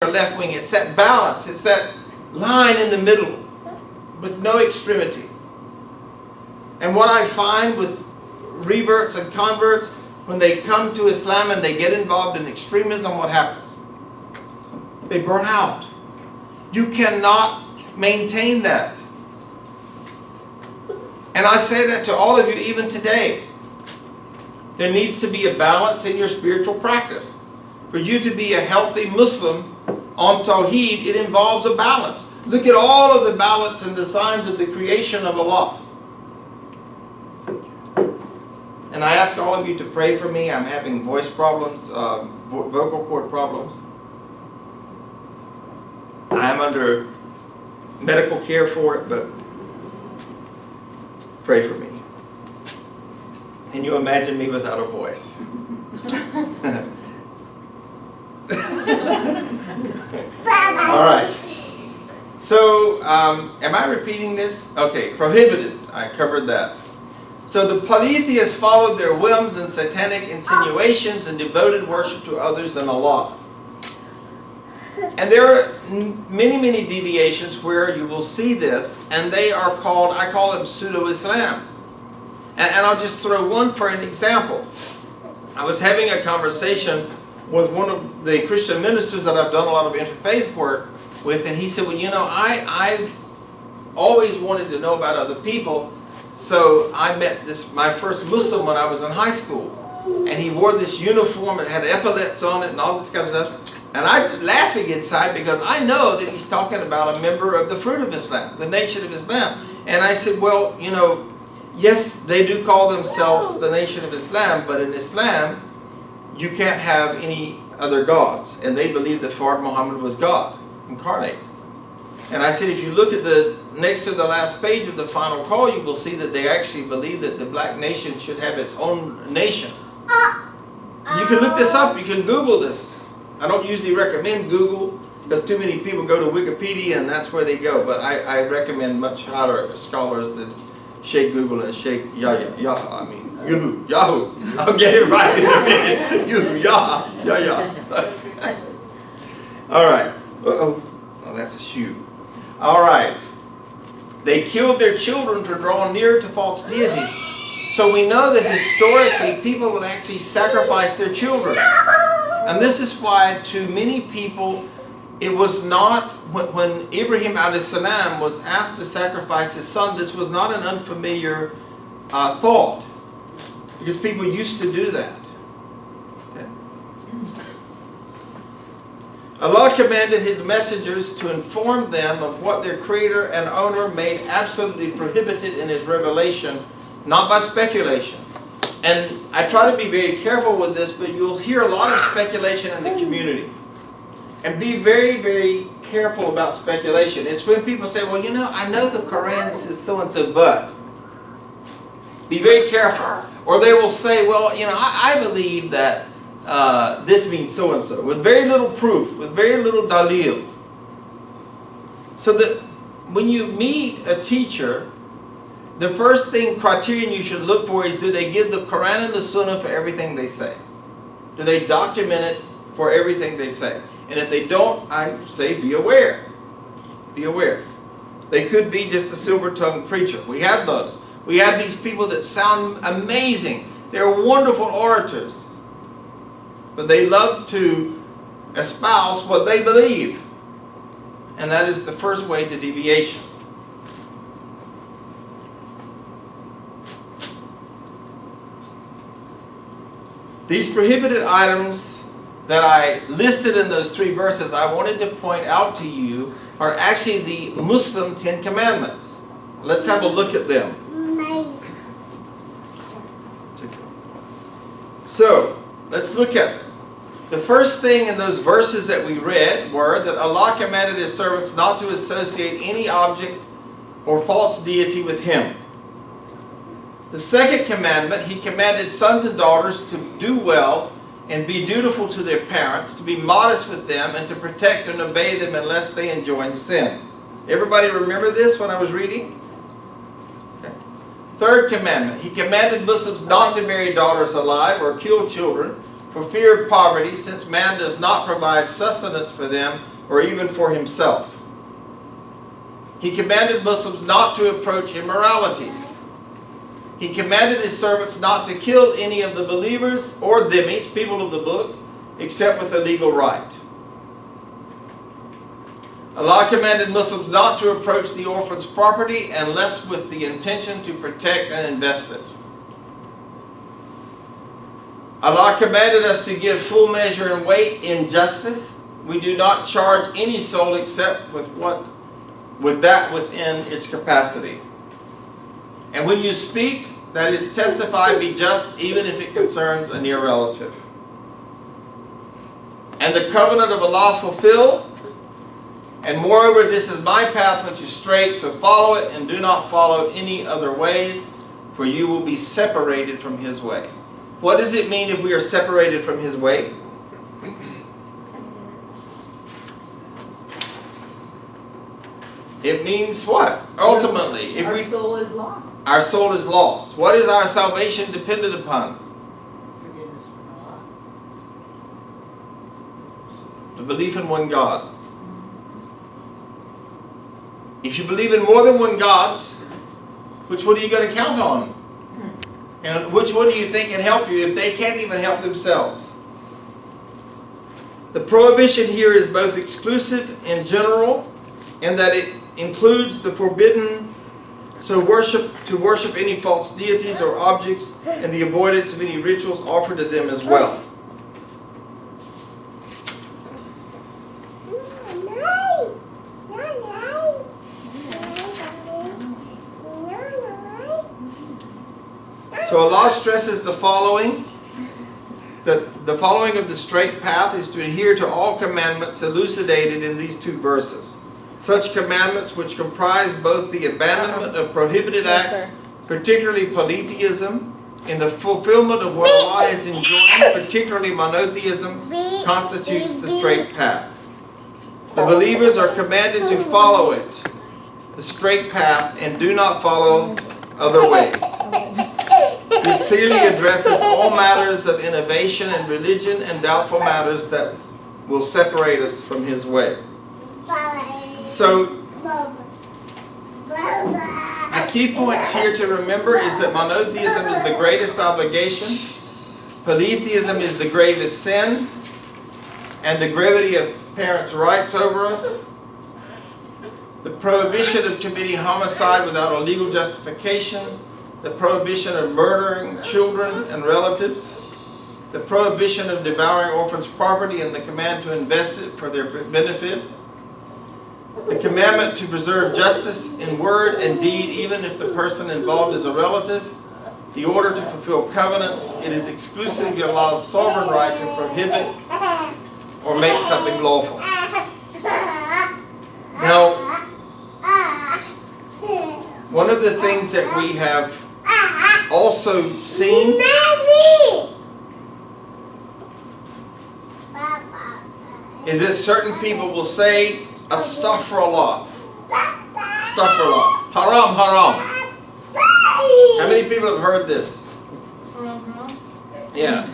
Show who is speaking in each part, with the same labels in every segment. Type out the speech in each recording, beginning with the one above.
Speaker 1: or left wing. It's that balance. It's that line in the middle with no extremity. And what I find with reverts and converts, when they come to Islam and they get involved in extremism, what happens? They burn out. You cannot maintain that. And I say that to all of you even today. There needs to be a balance in your spiritual practice. For you to be a healthy Muslim on Tawheed, it involves a balance. Look at all of the balance and the signs of the creation of Allah. And I ask all of you to pray for me. I'm having voice problems, vocal cord problems. I am under medical care for it, but pray for me. Can you imagine me without a voice? All right. So, am I repeating this? Okay, prohibited. I covered that. So the polytheists followed their whims and satanic insinuations and devoted worship to others than Allah. And there are many, many deviations where you will see this, and they are called, I call them pseudo-Islam. And I'll just throw one for an example. I was having a conversation with one of the Christian ministers that I've done a lot of interfaith work with, and he said, well, you know, I've always wanted to know about other people, so I met my first Muslim when I was in high school, and he wore this uniform and had epaulets on it and all this kind of stuff, and I'm laughing inside because I know that he's talking about a member of the Fruit of Islam, the Nation of Islam. And I said, well, you know, yes, they do call themselves the Nation of Islam, but in Islam, you can't have any other gods. And they believe that Prophet Muhammad was God incarnate. And I said, if you look at the next to the last page of the final call, you will see that they actually believe that the black nation should have its own nation. You can look this up. You can Google this. I don't usually recommend Google because too many people go to Wikipedia and that's where they go. But I recommend much higher scholars that shake Google and shake Yahoo. I'll get it right in a minute. Yahoo. All right. Oh, that's a shoe. All right. They killed their children to draw near to false deities. So we know that historically people would actually sacrifice their children. And this is why to many people it was not, when Ibrahim a.s. was asked to sacrifice his son, this was not an unfamiliar thought. Because people used to do that. Okay. Allah commanded His messengers to inform them of what their Creator and Owner made absolutely prohibited in His revelation, not by speculation. And I try to be very careful with this, but you'll hear a lot of speculation in the community. And be very, very careful about speculation. It's when people say, well, you know, I know the Quran says so-and-so, but. Be very careful. Or they will say, well, you know, I believe that this means so-and-so, with very little proof, with very little dalil. So that when you meet a teacher, the first criterion you should look for is, do they give the Quran and the Sunnah for everything they say? Do they document it for everything they say? And if they don't, I say be aware. Be aware. They could be just a silver-tongued preacher. We have those. We have these people that sound amazing. They're wonderful orators. But they love to espouse what they believe. And that is the first way to deviation. These prohibited items that I listed in those 3 verses, I wanted to point out to you, are actually the Muslim 10 Commandments. Let's have a look at them. So, let's look at them. The first thing in those verses that we read were that Allah commanded His servants not to associate any object or false deity with Him. The second commandment, He commanded sons and daughters to do well and be dutiful to their parents, to be modest with them, and to protect and obey them unless they enjoin sin. Everybody remember this when I was reading? Okay. Third commandment, He commanded Muslims not to marry daughters alive or kill children for fear of poverty, since man does not provide sustenance for them or even for himself. He commanded Muslims not to approach immoralities. He commanded his servants not to kill any of the believers or dhimmis, people of the book, except with a legal right. Allah commanded Muslims not to approach the orphan's property unless with the intention to protect and invest it. Allah commanded us to give full measure and weight in justice. We do not charge any soul except with that within its capacity. And when you speak, that is, testify, be just, even if it concerns a near relative. And the covenant of Allah fulfill. And moreover, this is my path which is straight, so follow it and do not follow any other ways, for you will be separated from his way. What does it mean if we are separated from his way? It means what? Ultimately, if
Speaker 2: our soul is lost.
Speaker 1: Our soul is lost. What is our salvation dependent upon?
Speaker 2: Forgiveness from Allah.
Speaker 1: The belief in one God. If you believe in more than one God, which one are you going to count on? And which one do you think can help you if they can't even help themselves? The prohibition here is both exclusive and general, in that it includes the forbidden to worship any false deities or objects, and the avoidance of any rituals offered to them as well. So Allah stresses the following. The following of the straight path is to adhere to all commandments elucidated in these two verses. Such commandments which comprise both the abandonment of prohibited acts, particularly polytheism, and the fulfillment of what Allah has enjoined, particularly monotheism, constitutes the straight path. The believers are commanded to follow it, the straight path, and do not follow other ways. This clearly addresses all matters of innovation and religion and doubtful matters that will separate us from his way. So, the key points here to remember is that monotheism is the greatest obligation, polytheism is the gravest sin, and the gravity of parents' rights over us, the prohibition of committing homicide without a legal justification, the prohibition of murdering children and relatives, the prohibition of devouring orphans' property and the command to invest it for their benefit, the commandment to preserve justice in word and deed even if the person involved is a relative, the order to fulfill covenants. It is exclusively Allah's sovereign right to prohibit or make something lawful. Now, one of the things that we have also seen is that certain people will say, astaghfirullah, astaghfirullah, haram, haram. How many people have heard this? Yeah.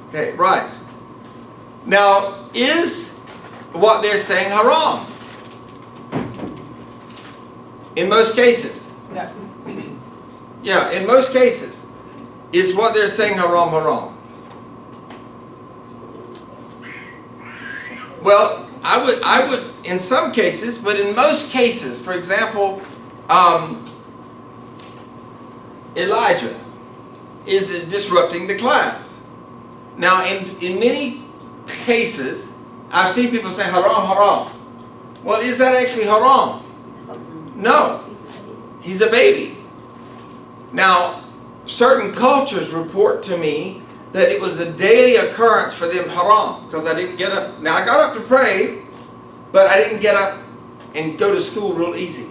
Speaker 1: Okay, right. Now, is what they're saying haram? In most cases. Yeah, in most cases. Is what they're saying haram, haram? Well, I would in some cases, but in most cases, for example, Elijah is disrupting the class. Now, in many cases, I've seen people say haram, haram. Well, is that actually haram? No. He's a baby. Now, certain cultures report to me that it was a daily occurrence for them haram, because I didn't get up. Now, I got up to pray, but I didn't get up and go to school real easy.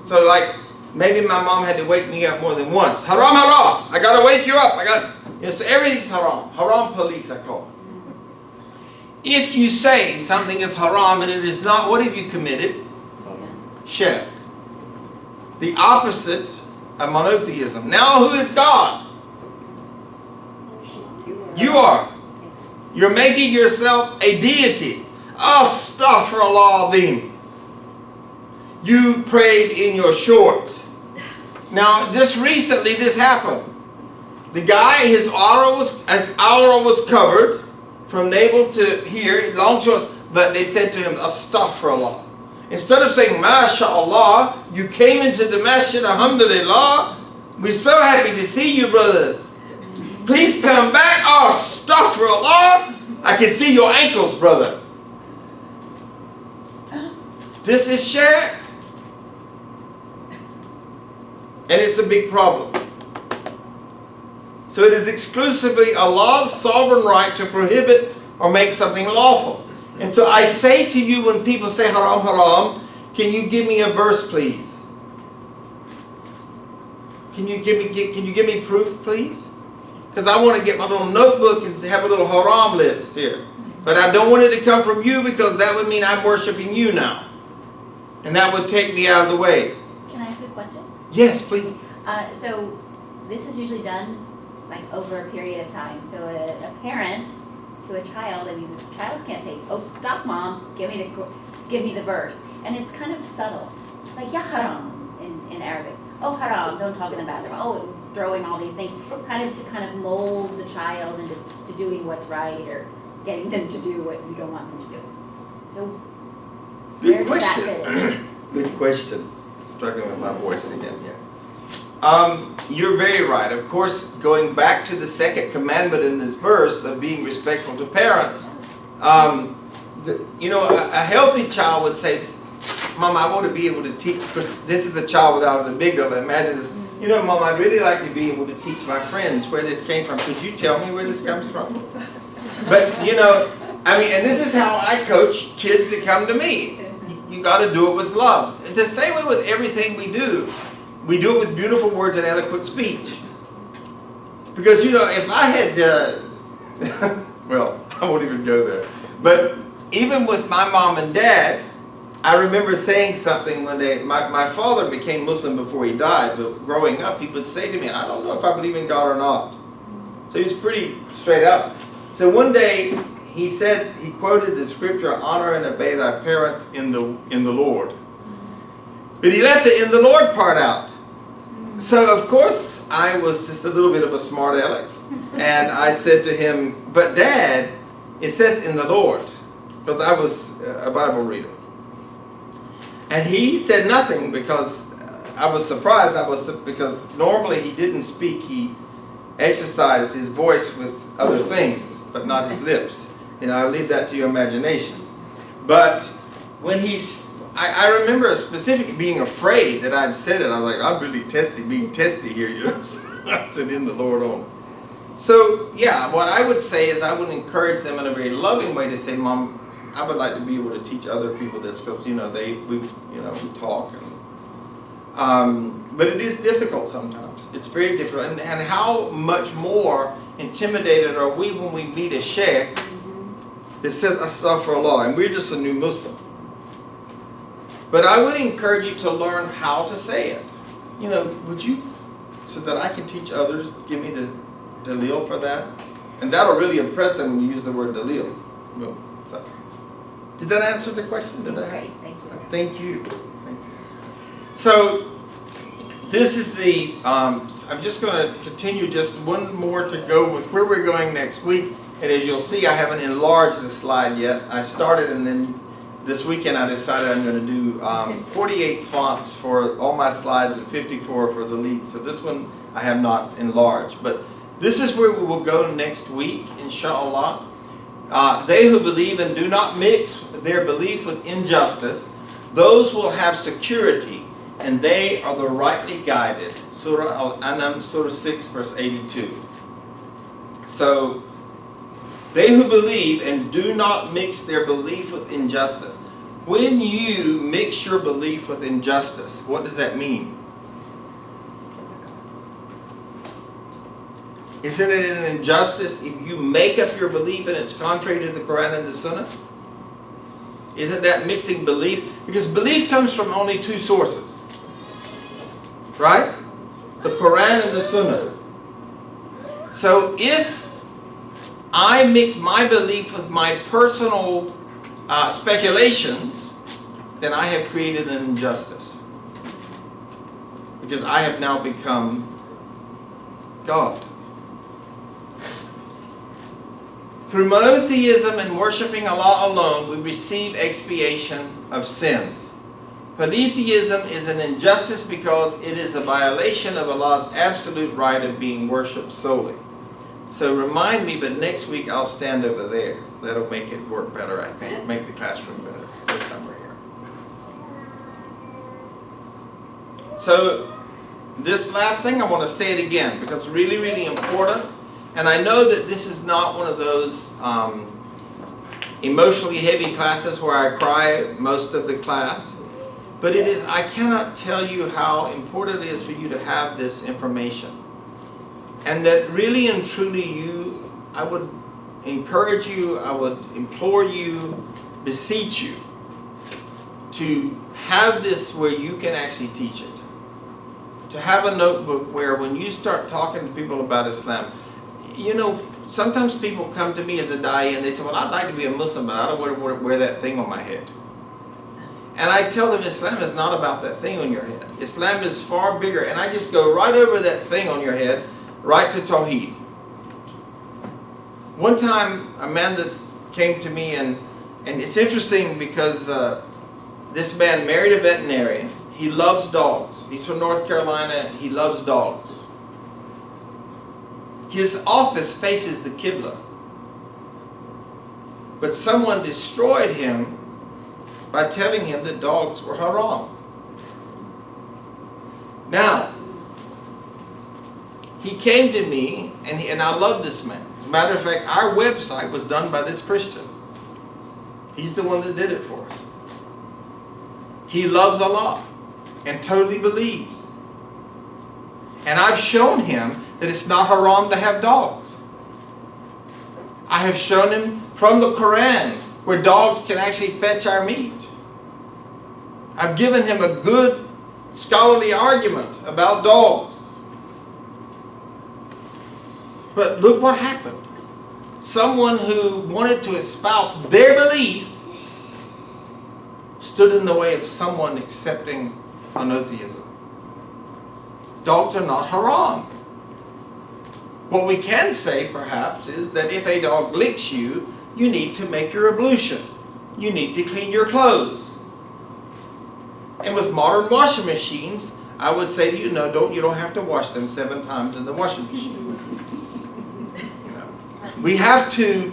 Speaker 1: So, like, maybe my mom had to wake me up more than once. Haram, haram. I got to wake you up. So everything's haram. Haram police, I call it. If you say something is haram and it is not, what have you committed? Shirk. The opposite of monotheism. Now, who is God? You are. You're making yourself a deity. Astaghfirullah azim. You prayed in your shorts. Now, just recently this happened. The guy, his aura was covered from navel to here, long shorts, but they said to him, Astaghfirullah. Instead of saying, MashaAllah, you came into the masjid, alhamdulillah. We're so happy to see you, brother. Please come back. Astaghfirullah. I can see your ankles, brother. This is shirk. And it's a big problem. So it is exclusively Allah's sovereign right to prohibit or make something lawful. And so I say to you, when people say haram, haram, can you give me a verse, please? Can you give me proof, please? Because I want to get my little notebook and have a little haram list here. But I don't want it to come from you, because that would mean I'm worshiping you now. And that would take me out of the way.
Speaker 3: Can I ask you a question?
Speaker 1: Yes, please.
Speaker 3: So this is usually done like over a period of time. So a parent to a child, I mean, the child can't say, "Oh, stop, mom, give me the verse," and it's kind of subtle. It's like "Ya haram" in Arabic. Oh, haram, don't talk in the bathroom. Oh, throwing all these things, kind of mold the child into doing what's right, or getting them to do what you don't want them to do. So
Speaker 1: Good
Speaker 3: where does that
Speaker 1: question.
Speaker 3: fit in?
Speaker 1: Good question. Struggling with my voice again, yeah. You're very right. Of course, going back to the second commandment in this verse of being respectful to parents, a healthy child would say, Mom, I want to be able to teach, because this is a child without an amygdala. Imagine this, Mom, I'd really like to be able to teach my friends where this came from. Could you tell me where this comes from? But, and this is how I coach kids that come to me. You got to do it with love. The same way with everything we do. We do it with beautiful words and eloquent speech. Because, if I had, well, I won't even go there. But even with my mom and dad, I remember saying something one day. My father became Muslim before he died, but growing up, he would say to me, I don't know if I believe in God or not. So he was pretty straight up. So one day, he said, he quoted the scripture, honor and obey thy parents in the Lord. But he left the "in the Lord" part out. So of course, I was just a little bit of a smart aleck. And I said to him, but Dad, it says "in the Lord," because I was a Bible reader. And he said nothing, because I was surprised. Because normally he didn't speak. He exercised his voice with other things, but not his lips. I'll leave that to your imagination. But when I remember specifically being afraid that I'd said it. I was like, I'm really being testy here, So I said "in the Lord" on. So yeah, what I would say is I would encourage them in a very loving way to say, Mom, I would like to be able to teach other people this, because we talk, but it is difficult sometimes. It's very difficult, and how much more intimidated are we when we meet a sheikh that says Astaghfirullah, and we're just a new Muslim. But I would encourage you to learn how to say it. Would you, so that I can teach others, give me the dalil for that? And that'll really impress them when you use the word dalil. Well, so. Did that answer the question?
Speaker 3: That's great, thank you.
Speaker 1: Thank you. So, this is the, I'm just going to continue just one more to go with where we're going next week. And as you'll see, I haven't enlarged the slide yet. I started, and then this weekend I decided I'm going to do 48 fonts for all my slides and 54 for the lead. So this one I have not enlarged. But this is where we will go next week, inshallah. They who believe and do not mix their belief with injustice, those will have security, and they are the rightly guided. Surah Al-An'am, Surah 6, verse 82. So, they who believe and do not mix their belief with injustice. When you mix your belief with injustice, what does that mean? Isn't it an injustice if you make up your belief and it's contrary to the Quran and the Sunnah? Isn't that mixing belief? Because belief comes from only two sources. Right? The Quran and the Sunnah. So if I mix my belief with my personal speculations, then I have created an injustice. Because I have now become God. Through monotheism and worshiping Allah alone, we receive expiation of sins. Polytheism is an injustice because it is a violation of Allah's absolute right of being worshipped solely. So remind me, but next week I'll stand over there. That'll make it work better, I think. Make the classroom better. First time we're here. So this last thing, I want to say it again because it's really, really important. And I know that this is not one of those emotionally heavy classes where I cry most of the class. But it is, I cannot tell you how important it is for you to have this information. And that really and truly I would encourage you, I would implore you, beseech you to have this where you can actually teach it. To have a notebook where when you start talking to people about Islam, you know, sometimes people come to me as a da'i and they say, well, I'd like to be a Muslim, but I don't want to wear that thing on my head. And I tell them Islam is not about that thing on your head. Islam is far bigger. And I just go right over that thing on your head, right to Tawheed. One time, a man that came to me, and it's interesting because this man married a veterinarian. He loves dogs. He's from North Carolina. He loves dogs. His office faces the Qibla. But someone destroyed him by telling him that dogs were haram. Now, he came to me, and I love this man. As a matter of fact, our website was done by this Christian. He's the one that did it for us. He loves Allah and totally believes. And I've shown him that it's not haram to have dogs. I have shown him from the Quran where dogs can actually fetch our meat. I've given him a good scholarly argument about dogs. But look what happened. Someone who wanted to espouse their belief stood in the way of someone accepting monotheism. Dogs are not haram. What we can say, perhaps, is that if a dog licks you, you need to make your ablution. You need to clean your clothes. And with modern washing machines, I would say to you, no, you don't have to wash them 7 times in the washing machine. We have to,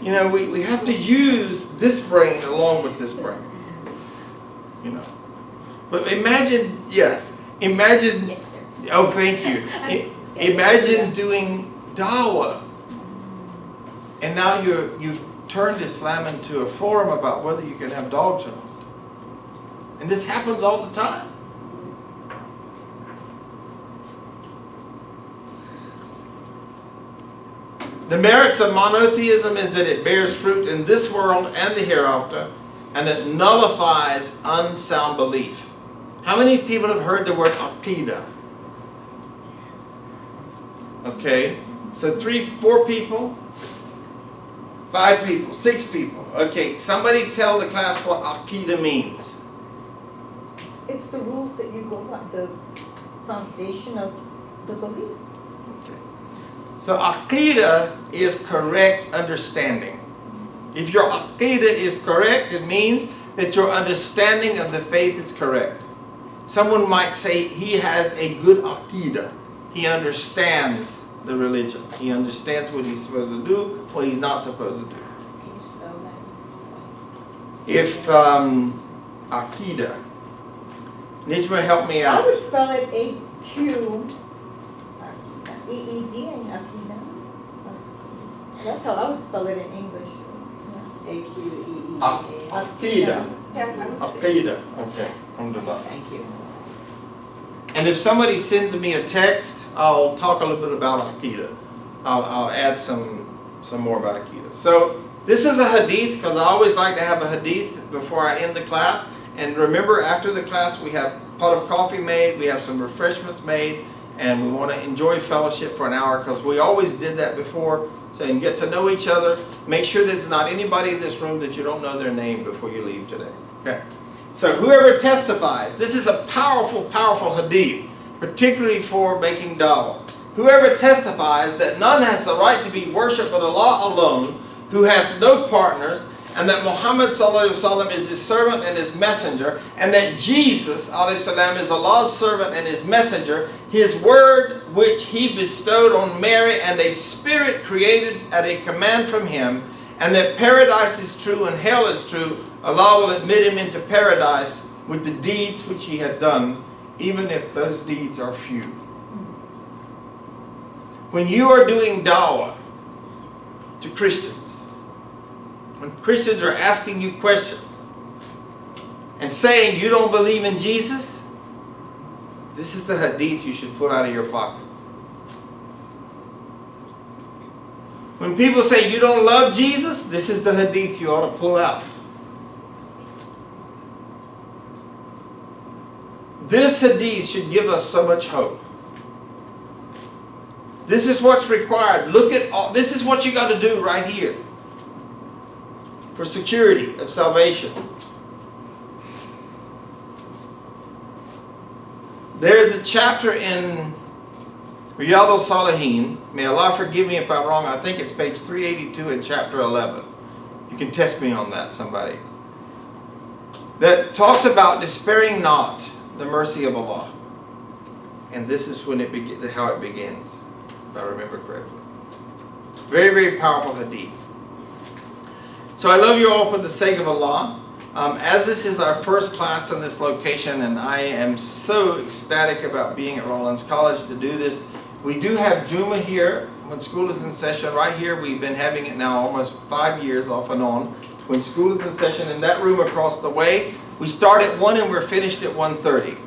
Speaker 1: we have to use this brain along with this brain. But imagine, oh, thank you. Imagine doing dawah. And now you've turned Islam into a forum about whether you can have dogs or not. And this happens all the time. The merits of monotheism is that it bears fruit in this world and the hereafter, and it nullifies unsound belief. How many people have heard the word aqidah? Okay, so 3, 4 people, 5 people, 6 people. Okay, somebody tell the class what aqidah means.
Speaker 4: It's the rules that you go by, the foundation of the belief.
Speaker 1: Okay. So aqidah is correct understanding. If your aqidah is correct, it means that your understanding of the faith is correct. Someone might say he has a good aqidah. He understands the religion. He understands what he's supposed to do, what he's not supposed to do.
Speaker 4: Can you spell that?
Speaker 1: If aqidah, Nijma, help me
Speaker 4: I
Speaker 1: out.
Speaker 4: would spell it A-Q-E-E-D and Aqidah. That's how I would spell it in English.
Speaker 2: A-Q-E-E-A.
Speaker 1: Aqidah. Aqidah. Okay. Alhamdulillah.
Speaker 2: Thank you.
Speaker 1: And if somebody sends me a text, I'll talk a little bit about Aqidah. I'll add some more about Aqidah. So this is a hadith because I always like to have a hadith before I end the class. And remember, after the class, we have a pot of coffee made, we have some refreshments made, and we want to enjoy fellowship for an hour because we always did that before. so you can get to know each other. Make sure there's not anybody in this room that you don't know their name before you leave today. Okay. So whoever testifies, this is a powerful, powerful hadith, particularly for making dawah. Whoever testifies that none has the right to be worshipped but Allah alone, who has no partners, and that Muhammad sallallahu alaihi wasallam is his servant and his messenger, and that Jesus alayhi salam is Allah's servant and his messenger, his word which he bestowed on Mary, and a spirit created at a command from him, and that paradise is true and hell is true, Allah will admit him into paradise with the deeds which he had done, even if those deeds are few. When you are doing dawah to Christians, when Christians are asking you questions and saying you don't believe in Jesus, this is the hadith you should pull out of your pocket. When people say you don't love Jesus, this is the hadith you ought to pull out. This hadith should give us so much hope. This is what's required. Look at all, this is what you got to do right here for security of salvation. There is a chapter in Riyadh al-Salihin, may Allah forgive me if I'm wrong, I think it's page 382 in chapter 11. You can test me on that, somebody. That talks about despairing not the mercy of Allah. And this is when how it begins, if I remember correctly. Very, very powerful hadith. So I love you all for the sake of Allah. As this is our first class in this location, and I am so ecstatic about being at Rollins College to do this. We do have Juma here when school is in session. Right here, we've been having it now almost 5 years off and on. When school is in session in that room across the way, we start at 1 and we're finished at 1:30.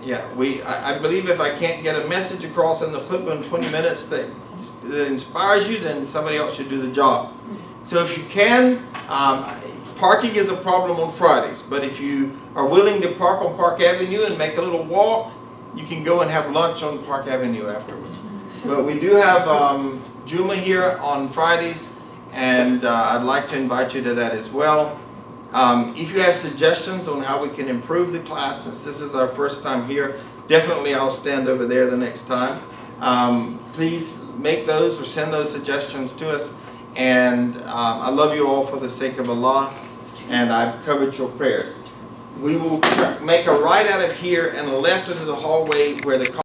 Speaker 1: Yeah, I believe if I can't get a message across in the clip in 20 minutes that inspires you, then somebody else should do the job. So if you can, parking is a problem on Fridays, but if you are willing to park on Park Avenue and make a little walk, you can go and have lunch on Park Avenue afterwards. But we do have Juma here on Fridays, and I'd like to invite you to that as well. If you have suggestions on how we can improve the class, since this is our first time here, definitely I'll stand over there the next time. Please make those or send those suggestions to us. And I love you all for the sake of Allah, and I've covered your prayers. We will make a right out of here and a left into the hallway where the